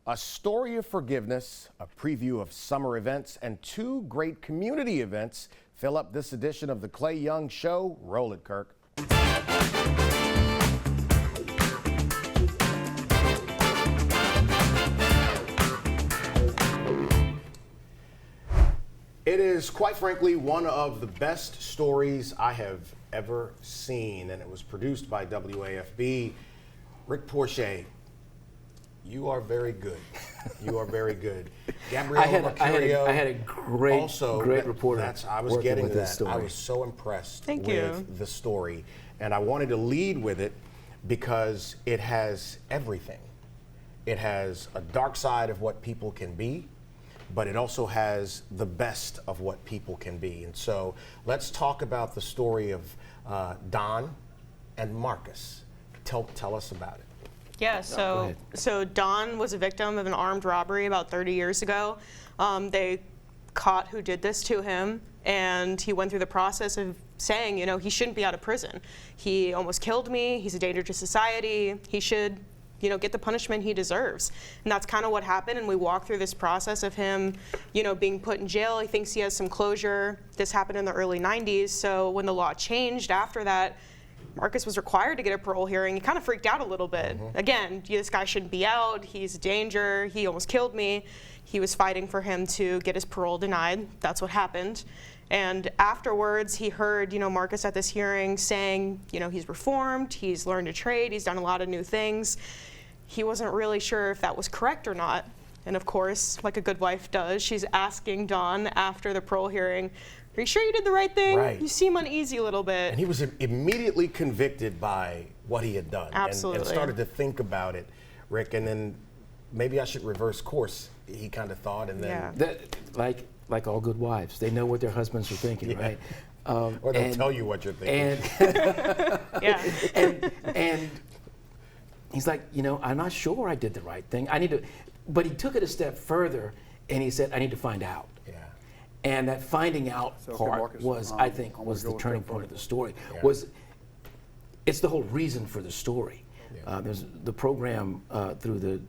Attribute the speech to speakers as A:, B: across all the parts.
A: A story of forgiveness, a preview of summer events, and two great community events fill up this edition of the Clay Young Show. Roll it, Kirk. It is, quite frankly, one of the best stories I have ever seen, and it was produced by WAFB. Rick Portier, you are very good. You are very good. Gabriella, Mercurio.
B: I had a great,
A: also,
B: great reporter.
A: I was getting that.
B: Story.
A: I was so impressed
C: Thank
A: with
C: you.
A: the story, and I wanted to lead with it because it has everything. It has a dark side of what people can be, but it also has the best of what people can be. And so let's talk about the story of Don and Marcus. Tell us about it.
C: Yeah, so Don was a victim of an armed robbery about 30 years ago. They caught who did this to him, and he went through the process of saying, you know, he shouldn't be out of prison. He almost killed me. He's a danger to society. He should, you know, get the punishment he deserves. And that's kind of what happened. And we walk through this process of him, you know, being put in jail. He thinks he has some closure. This happened in the early 90s. So when the law changed after that, Marcus was required to get a parole hearing. He kind of freaked out a little bit. Again, this guy shouldn't be out. He's a danger. He almost killed me. He was fighting for him to get his parole denied. That's what happened. And afterwards, he heard, you know, Marcus at this hearing saying, you know, he's reformed, he's learned to trade, he's done a lot of new things. He wasn't really sure if that was correct or not. And of course, like a good wife does, she's asking Don after the parole hearing, are you sure you did the right thing?
A: Right.
C: You seem uneasy a little bit.
A: And he was immediately convicted by what he had done.
C: Absolutely.
A: And started to think about it, Rick, and then maybe I should reverse course, he kind of thought, and then...
C: Yeah.
B: Like all good wives, they know what their husbands are thinking, right?
A: Or they'll tell you what you're thinking.
C: Yeah.
B: And he's like, you know, I'm not sure I did the right thing. I need to, but he took it a step further, and he said, I need to find out.
A: Yeah.
B: And that finding out part
D: Marcus,
B: was, I think, was the turning point of the story. It's the whole reason for the story.
A: Yeah.
B: There's the program through the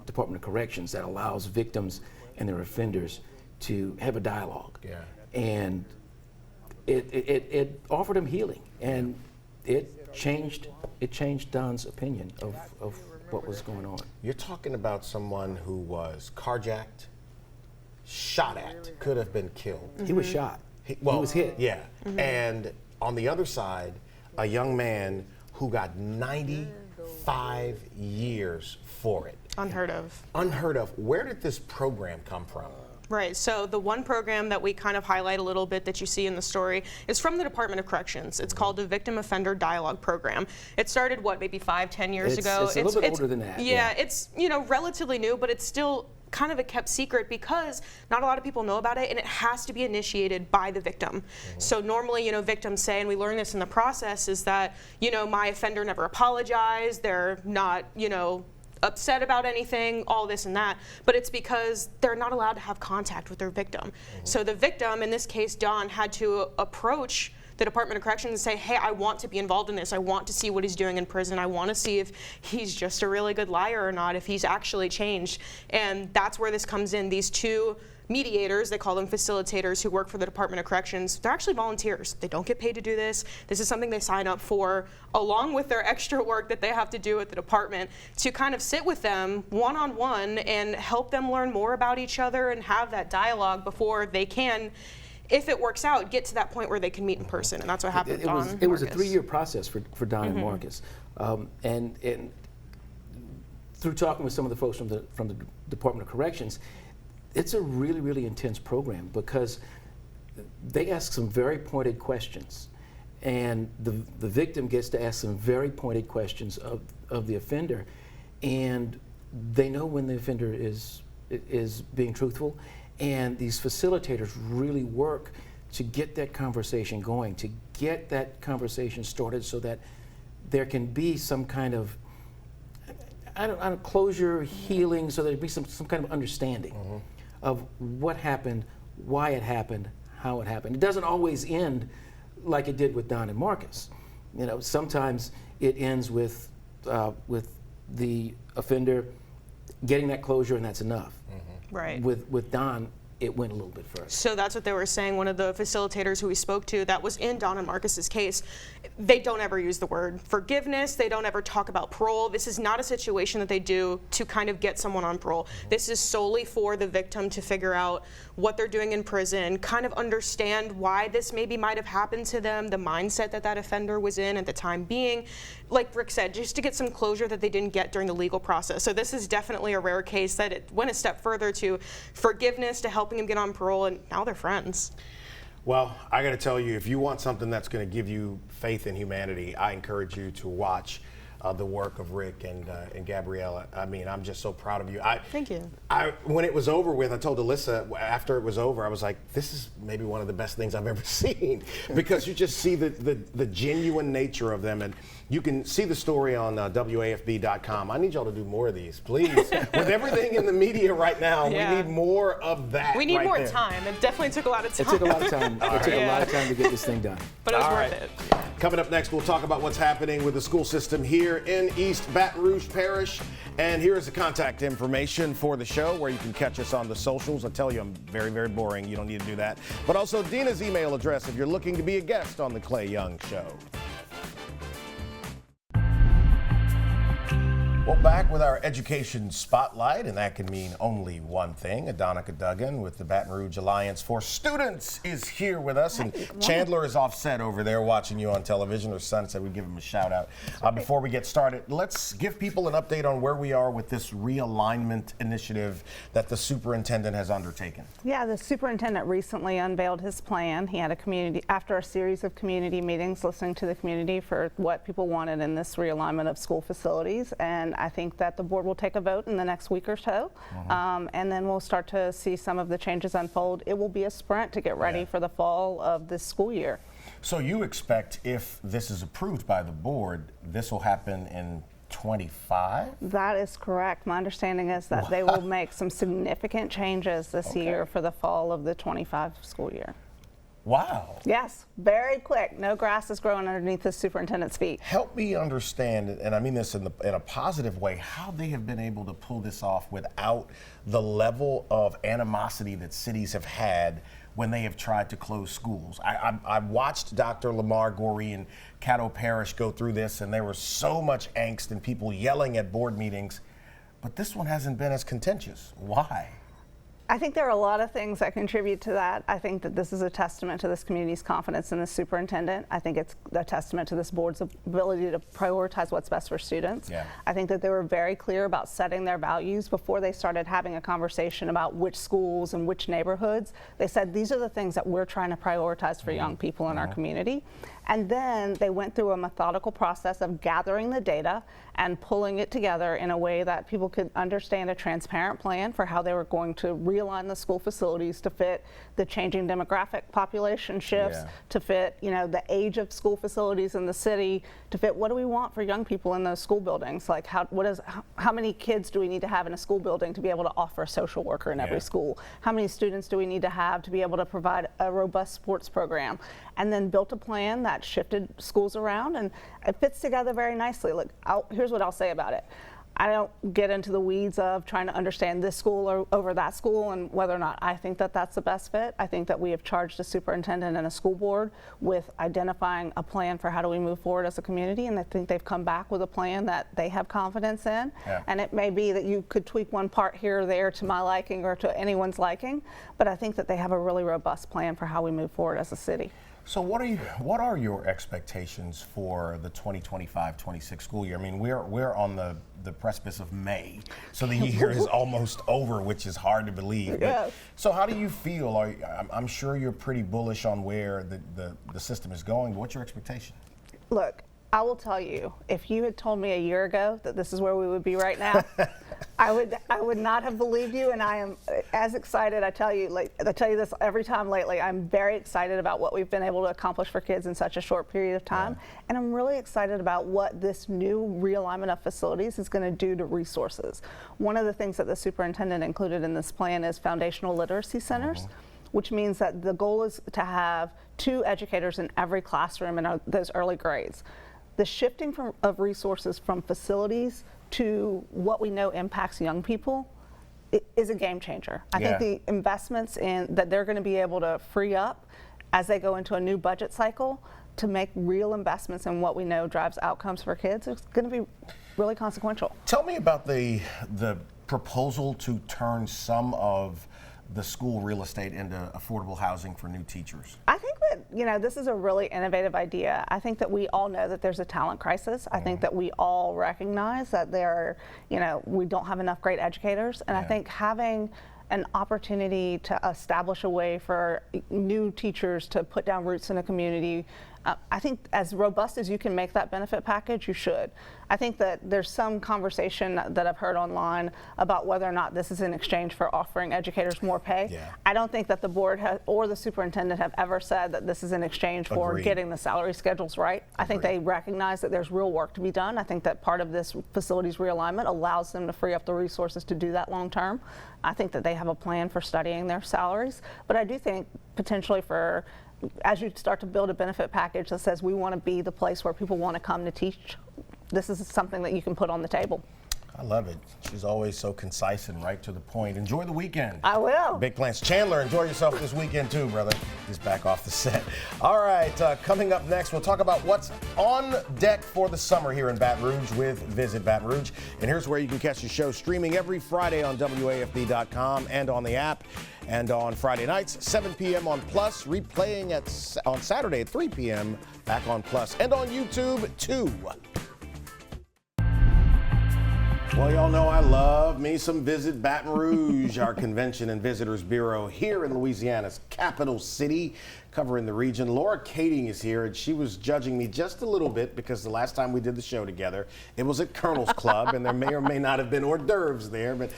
B: Department of Corrections that allows victims and their offenders to have a dialogue.
A: Yeah.
B: And it offered him healing, and it changed Don's opinion of what was going on.
A: You're talking about someone who was carjacked, shot at, could have been killed.
B: He was shot. He was hit.
A: Yeah. And on the other side, a young man who got 95 years for it.
C: Unheard of.
A: Unheard of. Where did this program come from?
C: Right, so the one program that we kind of highlight a little bit that you see in the story is from the Department of Corrections. It's called the Victim Offender Dialogue Program. It started, what, maybe 5-10 years ago?
B: It's a little bit older than that.
C: Yeah, it's, you know, relatively new, but it's still kind of a kept secret because not a lot of people know about it, and it has to be initiated by the victim. So normally, you know, victims say, and we learn this in the process, is that, you know, my offender never apologized, they're not, you know, upset about anything, all this and that, but it's because they're not allowed to have contact with their victim. So the victim, in this case Don, had to approach the Department of Corrections and say, hey, I want to be involved in this. I want to see what he's doing in prison. I want to see if he's just a really good liar or not, if he's actually changed. And that's where this comes in. These two mediators, they call them facilitators, who work for the Department of Corrections, they're actually volunteers. They don't get paid to do this. This is something they sign up for, along with their extra work that they have to do at the department, to kind of sit with them one-on-one and help them learn more about each other and have that dialogue before they can, if it works out, get to that point where they can meet in person. And that's what happened with Don and
B: It was a
C: Marcus.
B: 3-year process for Don and Marcus. And through talking with some of the folks from the Department of Corrections, it's a really, really intense program because they ask some very pointed questions, and the victim gets to ask some very pointed questions of the offender, and they know when the offender is being truthful, and these facilitators really work to get that conversation going, to get that conversation started so that there can be some kind of closure, healing, so there be some kind of understanding of what happened, why it happened, how it happened. It doesn't always end like it did with Don and Marcus. You know, sometimes it ends with the offender getting that closure and that's enough.
C: Right.
B: With Don, it went a little bit further.
C: So that's what they were saying. One of the facilitators who we spoke to that was in Don and Marcus's case, they don't ever use the word forgiveness. They don't ever talk about parole. This is not a situation that they do to kind of get someone on parole. This is solely for the victim to figure out what they're doing in prison, kind of understand why this maybe might have happened to them, the mindset that that offender was in at the time being. Like Rick said, just to get some closure that they didn't get during the legal process. So this is definitely a rare case that it went a step further to forgiveness, to helping him get on parole, and now they're friends.
A: Well, I got to tell you, if you want something that's going to give you faith in humanity, I encourage you to watch the work of Rick and Gabriella. I mean, I'm just so proud of you.
C: Thank you.
A: When it was over with, I told Alyssa after it was over, I was like, this is maybe one of the best things I've ever seen, because you just see the genuine nature of them. And you can see the story on WAFB.com. I need y'all to do more of these, please. With everything in the media right now,
C: Yeah.
A: we need more of that.
C: We need
A: right
C: more
A: there.
C: time. It definitely took a lot of time.
B: It took a lot of time. It took a lot of time to get this thing done.
C: But it was
A: All
C: worth
A: right.
C: it.
A: Coming up next, we'll talk about what's happening with the school system here in East Baton Rouge Parish. And here is the contact information for the show where you can catch us on the socials. I tell you, I'm very, very boring. You don't need to do that. But also Dina's email address if you're looking to be a guest on the Clay Young Show. Well, back with our education spotlight, and that can mean only one thing. Adonica Duggan with the Baton Rouge Alliance for Students is here with us, and Chandler is offset over there watching you on television. Her son said we'd give him a shout out. Before we get started, let's give people an update on where we are with this realignment initiative that the superintendent has undertaken.
D: Yeah, the superintendent recently unveiled his plan. He had after a series of community meetings, listening to the community for what people wanted in this realignment of school facilities, and I think that the board will take a vote in the next week or so, and then we'll start to see some of the changes unfold. It will be a sprint to get ready for the fall of this school year.
A: So you expect, if this is approved by the board, this will happen in 25?
D: That is correct. My understanding is that they will make some significant changes this year for the fall of the 25 school year.
A: Wow.
D: Yes, very quick. No grass is growing underneath the superintendent's feet.
A: Help me understand, and I mean this in a positive way, how they have been able to pull this off without the level of animosity that cities have had when they have tried to close schools. I watched Dr. Lamar Gorey in Caddo Parish go through this, and there was so much angst and people yelling at board meetings, but this one hasn't been as contentious. Why?
D: I think there are a lot of things that contribute to that. I think that this is a testament to this community's confidence in the superintendent. I think it's a testament to this board's ability to prioritize what's best for students.
A: Yeah.
D: I think that they were very clear about setting their values before they started having a conversation about which schools and which neighborhoods. They said, these are the things that we're trying to prioritize for young people in our community. And then they went through a methodical process of gathering the data and pulling it together in a way that people could understand a transparent plan for how they were going to realign the school facilities to fit the changing demographic population shifts, to fit, you know, the age of school facilities in the city, to fit what do we want for young people in those school buildings? Like how many kids do we need to have in a school building to be able to offer a social worker in every school? How many students do we need to have to be able to provide a robust sports program? And then built a plan that shifted schools around, and it fits together very nicely. Look, here's what I'll say about it. I don't get into the weeds of trying to understand this school or over that school and whether or not I think that that's the best fit. I think that we have charged a superintendent and a school board with identifying a plan for how do we move forward as a community, and I think they've come back with a plan that they have confidence in. And it may be that you could tweak one part here or there to my liking or to anyone's liking, but I think that they have a really robust plan for how we move forward as a city.
A: So what are your expectations for the 2025-26 school year? I mean, we're on the precipice of May, so the year is almost over, which is hard to believe. But, so how do you feel? I'm sure you're pretty bullish on where the system is going, but what's your expectation?
D: Look, I will tell you, if you had told me a year ago that this is where we would be right now, I would not have believed you, and I am as excited. I tell you this every time lately. I'm very excited about what we've been able to accomplish for kids in such a short period of time, and I'm really excited about what this new realignment of facilities is going to do to resources. One of the things that the superintendent included in this plan is foundational literacy centers, which means that the goal is to have 2 educators in every classroom in those early grades. The shifting of resources from facilities to what we know impacts young people is a game changer. I think the investments that they're going to be able to free up as they go into a new budget cycle to make real investments in what we know drives outcomes for kids is going to be really consequential.
A: Tell me about the proposal to turn some of the school real estate into affordable housing for new teachers.
D: I think that, this is a really innovative idea. I think that we all know that there's a talent crisis. I think that we all recognize that we don't have enough great educators. And I think having an opportunity to establish a way for new teachers to put down roots in a community, I think as robust as you can make that benefit package, you should. I think that there's some conversation that I've heard online about whether or not this is in exchange for offering educators more pay.
A: Yeah.
D: I don't think that the board or the superintendent have ever said that this is in exchange for getting the salary schedules right. I think they recognize that there's real work to be done. I think that part of this facilities realignment allows them to free up the resources to do that long term. I think that they have a plan for studying their salaries, but I do think potentially as you start to build a benefit package that says we want to be the place where people want to come to teach, this is something that you can put on the table.
A: I love it. She's always so concise and right to the point. Enjoy the weekend.
D: I will.
A: Big plans. Chandler, enjoy yourself this weekend too, brother. He's back off the set. All right, coming up next, we'll talk about what's on deck for the summer here in Baton Rouge with Visit Baton Rouge. And here's where you can catch the show streaming every Friday on WAFB.com and on the app. And on Friday nights, 7 p.m. on Plus, replaying on Saturday at 3 p.m. back on Plus, and on YouTube too. Well, y'all know I love me some Visit Baton Rouge, our Convention and Visitors Bureau here in Louisiana's capital city, covering the region. Laura Kading is here, and she was judging me just a little bit because the last time we did the show together, it was at Colonel's Club, and there may or may not have been hors d'oeuvres there, but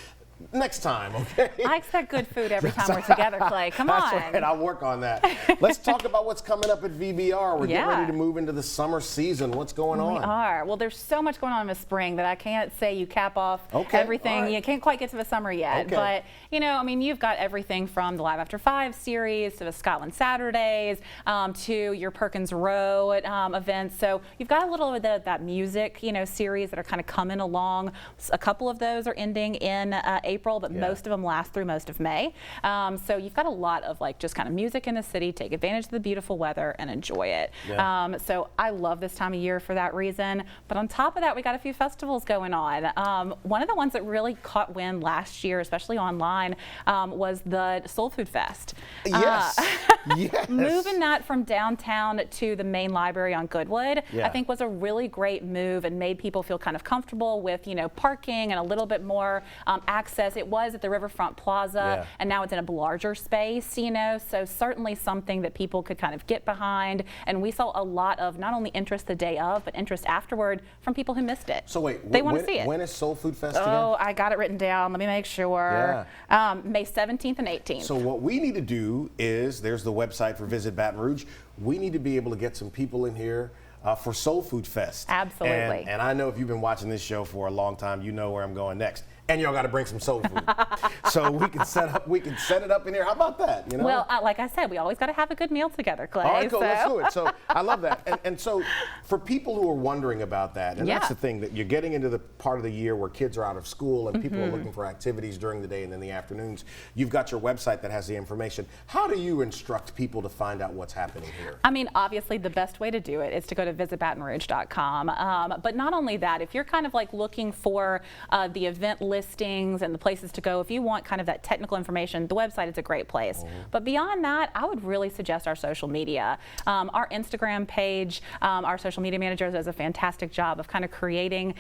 A: next time, okay?
E: I expect good food every time we're together, Clay. Come on.
A: That's right. I'll work on that. Let's talk about what's coming up at VBR. We're getting ready to move into the summer season. What's going on?
E: We are. Well, there's so much going on in the spring that I can't say you cap off everything. Right. You can't quite get to the summer yet. But, you've got everything from the Live After 5 series to the Scotland Saturdays to your Perkins Row events. So you've got a little bit of that music, series that are kind of coming along. A couple of those are ending in April, but most of them last through most of May. So you've got a lot of just kind of music in the city. Take advantage of the beautiful weather and enjoy it. Yeah. So I love this time of year for that reason. But on top of that, we got a few festivals going on. One of the ones that really caught wind last year, especially online, was the Soul Food Fest.
A: Yes. Yes.
E: Moving that from downtown to the main library on Goodwood, I think was a really great move and made people feel kind of comfortable with, parking and a little bit more access. It was at the Riverfront Plaza, and now it's in a larger space, so certainly something that people could kind of get behind. And we saw a lot of not only interest the day of, but interest afterward from people who missed it.
A: So wait,
E: they want to see it.
A: When is Soul Food Fest again?
E: Oh, I got it written down. Let me make sure. May 17th and 18th.
A: So what we need to do is, there's the website for Visit Baton Rouge. We need to be able to get some people in here for Soul Food Fest.
E: Absolutely.
A: And I know if you've been watching this show for a long time, you know where I'm going next. And y'all got to bring some soul food. So we can set it up in here. How about that?
E: Well, like I said, we always got to have a good meal together, Clay.
A: All right, cool. Let's do it. So I love that. And so for people who are wondering about that, and that's the thing, that you're getting into the part of the year where kids are out of school and people are looking for activities during the day and in the afternoons. You've got your website that has the information. How do you instruct people to find out what's happening here?
E: Obviously the best way to do it is to go to visitbatonrouge.com. But not only that, if you're kind of looking for the event listings and the places to go, if you want kind of that technical information, the website is a great place. But beyond that, I would really suggest our social media. Our Instagram page, our social media manager does a fantastic job of kind of creating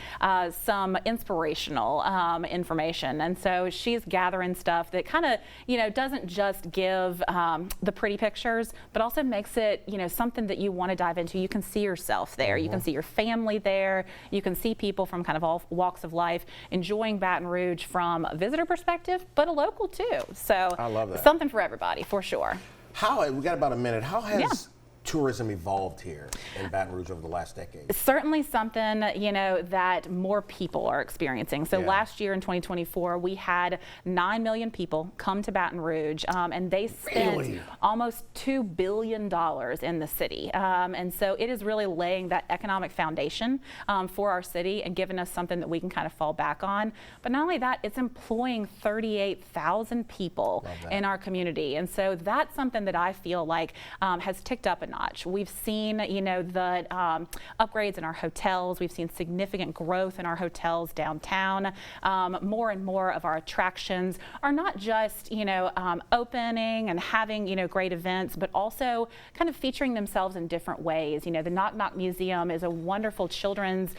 E: some inspirational information. And so she's gathering stuff that kind of, doesn't just give the pretty pictures, but also makes it, something that you want to dive into. You can see yourself there. You can see your family there. You can see people from kind of all walks of life enjoying Baton Rouge from a visitor perspective, but a local too. So
A: I love that.
E: Something for everybody, for sure.
A: We got about a minute. How has tourism evolved here in Baton Rouge over the last decade?
E: Certainly something, that more people are experiencing. So
A: Yeah.
E: last year in 2024, we had 9 million people come to Baton Rouge, and they spent
A: Really?
E: almost $2 billion in the city. And so it is really laying that economic foundation for our city and giving us something that we can kind of fall back on. But not only that, it's employing 38,000 people in our community. And so that's something that I feel like has ticked up a notch. We've seen, the upgrades in our hotels. We've seen significant growth in our hotels downtown. More and more of our attractions are not just, opening and having, great events, but also kind of featuring themselves in different ways. The Knock Knock Museum is a wonderful children's,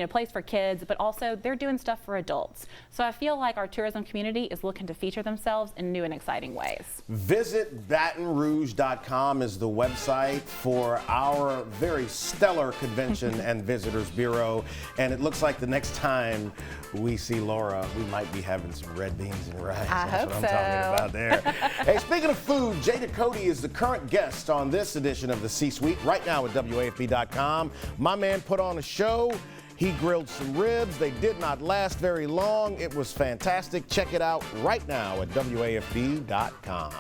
E: place for kids, but also they're doing stuff for adults. So I feel like our tourism community is looking to feature themselves in new and exciting ways.
A: Visit BatonRouge.com is the website for our very stellar Convention and Visitors Bureau. And it looks like the next time we see Laura, we might be having some red beans and rice. That's what I'm talking about there. Hey, speaking of food, Jada Cody is the current guest on this edition of the C-Suite right now at WAFB.com. My man put on a show. He grilled some ribs. They did not last very long. It was fantastic. Check it out right now at WAFB.com.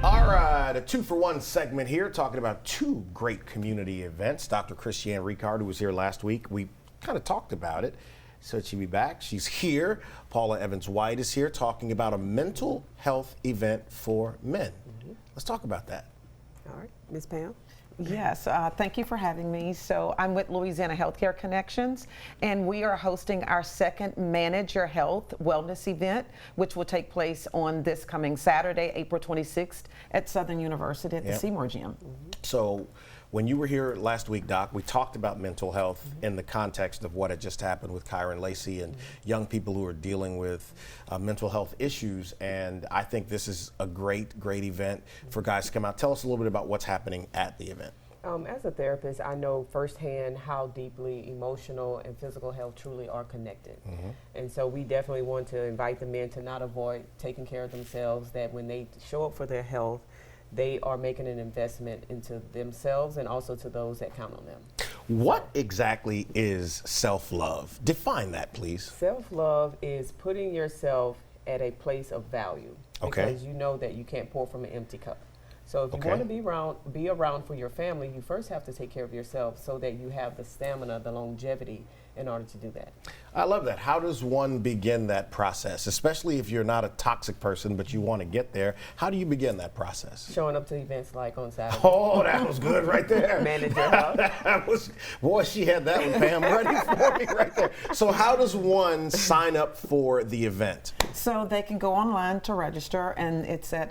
A: All right, a 2-for-1 segment here, talking about 2 great community events. Dr. Christiane Ricard, who was here last week, we kind of talked about it. Said she'd be back. She's here. Paula Evans-White is here talking about a mental health event for men. Let's talk about that.
F: All right, Ms. Pam.
G: Yes, thank you for having me. So I'm with Louisiana Healthcare Connections, and we are hosting our second Manage Your Health Wellness event, which will take place on this coming Saturday, April 26th at Southern University at the Seymour Gym.
A: So when you were here last week, Doc, we talked about mental health in the context of what had just happened with Kyron Lacey and young people who are dealing with mental health issues. And I think this is a great event for guys to come out. Tell us a little bit about what's happening at the event.
F: As a therapist, I know firsthand how deeply emotional and physical health truly are connected. And so we definitely want to invite the men to not avoid taking care of themselves, that when they show up for their health, they are making an investment into themselves and also to those that count on them.
A: What exactly is self-love? Define that, please.
F: Self-love is putting yourself at a place of value.
A: Okay.
F: Because you know that you can't pour from an empty cup. So if you
A: Okay.
F: want to be around for your family, you first have to take care of yourself so that you have the stamina, the longevity in order to do that.
A: I love that. How does one begin that process, especially if you're not a toxic person but you want to get there? How do you begin that process?
F: Showing up to events like on Saturday.
A: Oh, that was good right there.
F: Manage your health.
A: That was, boy, she had that one, Pam, ready for me right there. So how does one sign up for the event?
G: So they can go online to register, and it's at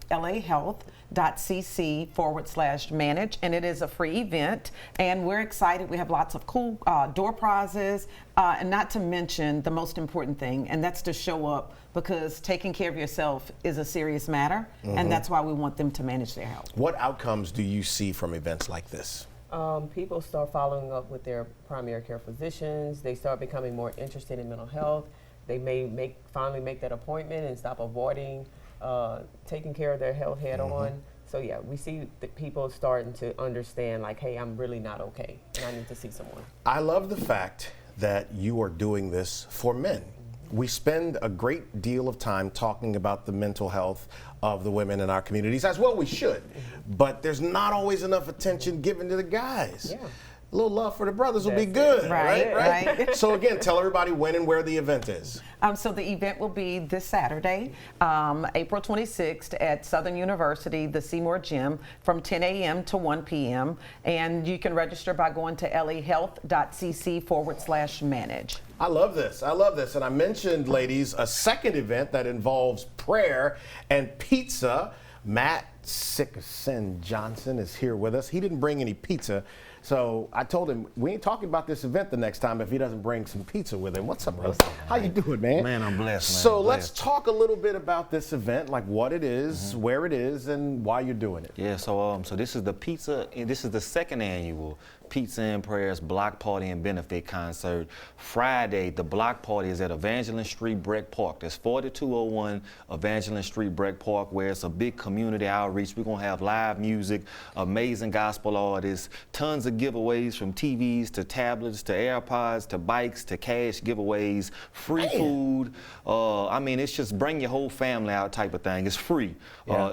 G: lahealth.cc/manage, and it is a free event, and we're excited. We have lots of cool door prizes, and not to mention the most important thing, and that's to show up, because taking care of yourself is a serious matter, and that's why we want them to manage their health.
A: What outcomes do you see from events like this?
F: People start following up with their primary care physicians. They start becoming more interested in mental health. They may finally make that appointment and stop avoiding taking care of their health head on. So yeah, we see the people starting to understand, like, hey, I'm really not okay, and I need to see someone.
A: I love the fact that you are doing this for men. We spend a great deal of time talking about the mental health of the women in our communities, as well we should, but there's not always enough attention given to the guys.
F: Yeah.
A: A little love for the brothers will be
F: That's
A: good,
F: it.
G: Right.
A: So again, tell everybody when and where the event is.
G: So the event will be this Saturday, April 26th at Southern University, the Seymour Gym, from 10 a.m. to 1 p.m. And you can register by going to lahealth.cc/manage.
A: I love this. And I mentioned, ladies, a second event that involves prayer and pizza. Matt Sickerson Johnson is here with us. He didn't bring any pizza. So I told him, we ain't talking about this event the next time if he doesn't bring some pizza with him. What's up, brother? How you doing, man?
H: Man, I'm blessed, man.
A: So
H: I'm
A: let's
H: blessed.
A: talk a little bit about this event, like what it is, where it is, and why you're doing it.
H: Yeah, so this is the pizza, and this is the second annual Pizza and Prayers Block Party and Benefit Concert. Friday, the block party is at Evangeline Street, Breck Park. That's 4201 Evangeline Street, Breck Park, where it's a big community outreach. We're going to have live music, amazing gospel artists, tons of giveaways from TVs to tablets to AirPods to bikes to cash giveaways, free food. I mean, it's just bring your whole family out type of thing. It's free.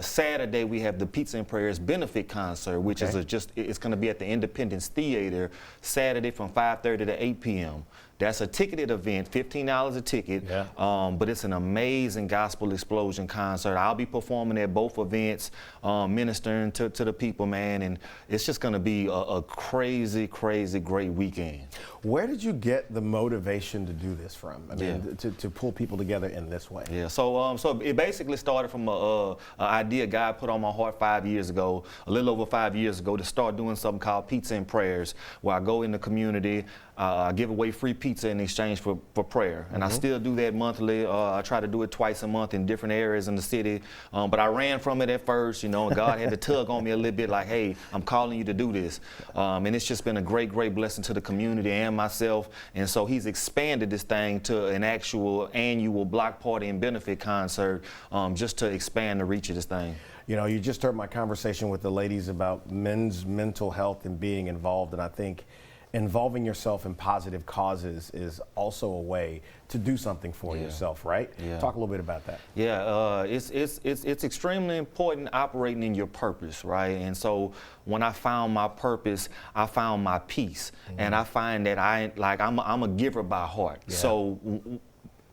H: Saturday, we have the Pizza and Prayers Benefit Concert, which is it's going to be at the Independence Theater Saturday from 5:30 to 8 p.m. That's a ticketed event, $15 a ticket, but it's an amazing gospel explosion concert. I'll be performing at both events, ministering to the people, man, and it's just going to be a crazy, crazy, great weekend.
A: Where did you get the motivation to do this from? I mean, to pull people together in this way?
H: Yeah, so it basically started from an idea God put on my heart 5 years ago, a little over 5 years ago, to start doing something called Pizza and Prayers, where I go in the community, I give away free pizza in exchange for prayer. And I still do that monthly. I try to do it twice a month in different areas in the city. But I ran from it at first, and God had to tug on me a little bit like, hey, I'm calling you to do this. And it's just been a great, great blessing to the community and myself. And so he's expanded this thing to an actual annual block party and benefit concert just to expand the reach of this thing.
A: You just heard my conversation with the ladies about men's mental health and being involved, and I think involving yourself in positive causes is also a way to do something for yourself, right? Talk a little bit about that.
H: It's extremely important operating in your purpose, right? And so when I found my purpose, I found my peace, and I find that I'm a giver by heart. So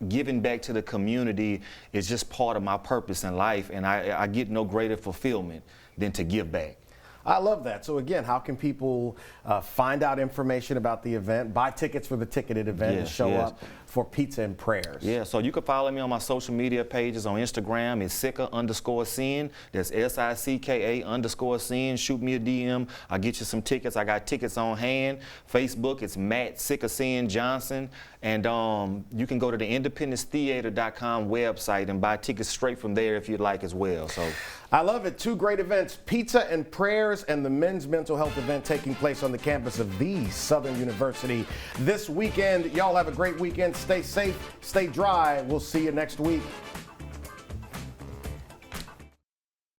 H: giving back to the community is just part of my purpose in life, and I get no greater fulfillment than to give back.
A: I love that. So again, how can people find out information about the event, buy tickets for the ticketed event, and show up for Pizza and Prayers?
H: Yeah, so you can follow me on my social media pages. On Instagram, it's Sicka_Sin. That's SICKA_Sin. Shoot me a DM. I'll get you some tickets. I got tickets on hand. Facebook, it's Matt Sicka Johnson. And you can go to the independencetheater.com website and buy tickets straight from there if you'd like as well. So
A: I love it. Two great events, Pizza and Prayers and the Men's Mental Health event taking place on the campus of the Southern University this weekend. Y'all have a great weekend. Stay safe, stay dry. We'll see you next week.